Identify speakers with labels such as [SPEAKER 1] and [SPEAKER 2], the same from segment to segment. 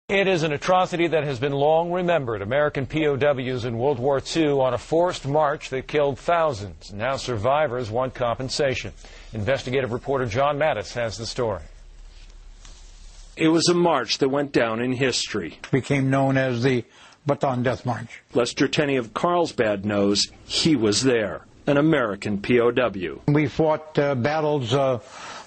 [SPEAKER 1] It is an atrocity that has been long remembered. American POWs in World War II on a forced march that killed thousands. Now survivors want compensation. Investigative reporter John Mattis has the story.
[SPEAKER 2] It was a march that went down in history.
[SPEAKER 3] Became known as the Bataan Death March.
[SPEAKER 2] Lester Tenney of Carlsbad knows he was there, an American POW.
[SPEAKER 3] We fought battles,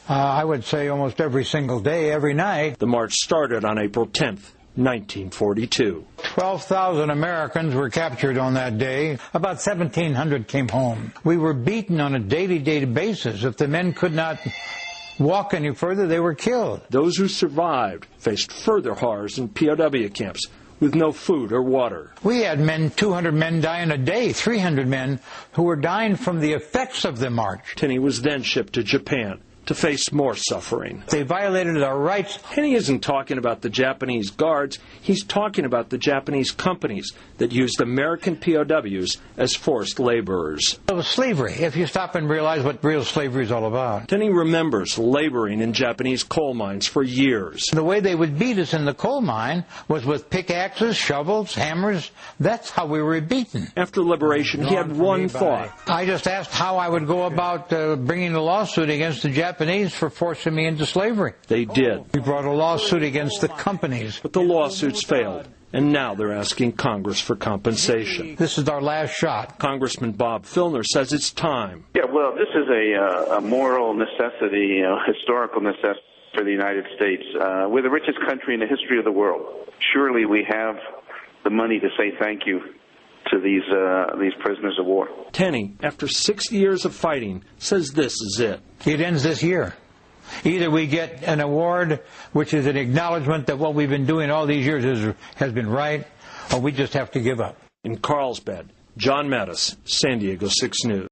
[SPEAKER 3] I would say, almost every single day, every night.
[SPEAKER 2] The march started on April 10th, 1942.
[SPEAKER 3] 12,000 Americans were captured on that day. About 1,700 came home. We were beaten on a daily basis. If the men could not walk any further, they were killed.
[SPEAKER 2] Those who survived faced further horrors in POW camps with no food or water.
[SPEAKER 3] We had 200 men dying a day, 300 men who were dying from the effects of the march.
[SPEAKER 2] Tenney was then shipped to Japan to face more suffering.
[SPEAKER 3] They violated our rights.
[SPEAKER 2] Tenney isn't talking about the Japanese guards. He's talking about the Japanese companies that used American POWs as forced laborers.
[SPEAKER 3] It was slavery, if you stop and realize what real slavery is all about.
[SPEAKER 2] Tenney remembers laboring in Japanese coal mines for years.
[SPEAKER 3] The way they would beat us in the coal mine was with pickaxes, shovels, hammers. That's how we were beaten.
[SPEAKER 2] After liberation, he had one thought.
[SPEAKER 3] I just asked how I would go about bringing a lawsuit against the Japanese for forcing me into slavery.
[SPEAKER 2] They did.
[SPEAKER 3] We brought a lawsuit against the companies.
[SPEAKER 2] But the lawsuits failed, and now they're asking Congress for compensation.
[SPEAKER 3] This is our last shot.
[SPEAKER 2] Congressman Bob Filner says it's time.
[SPEAKER 4] Yeah, well, this is a moral necessity, historical necessity for the United States. We're the richest country in the history of the world. Surely we have the money to say thank you to these prisoners of war.
[SPEAKER 2] Tenney, after 6 years of fighting, says this is it.
[SPEAKER 3] It ends this year. Either we get an award, which is an acknowledgement that what we've been doing all these years has been right, or we just have to give up.
[SPEAKER 2] In Carlsbad, John Mattis, San Diego 6 News.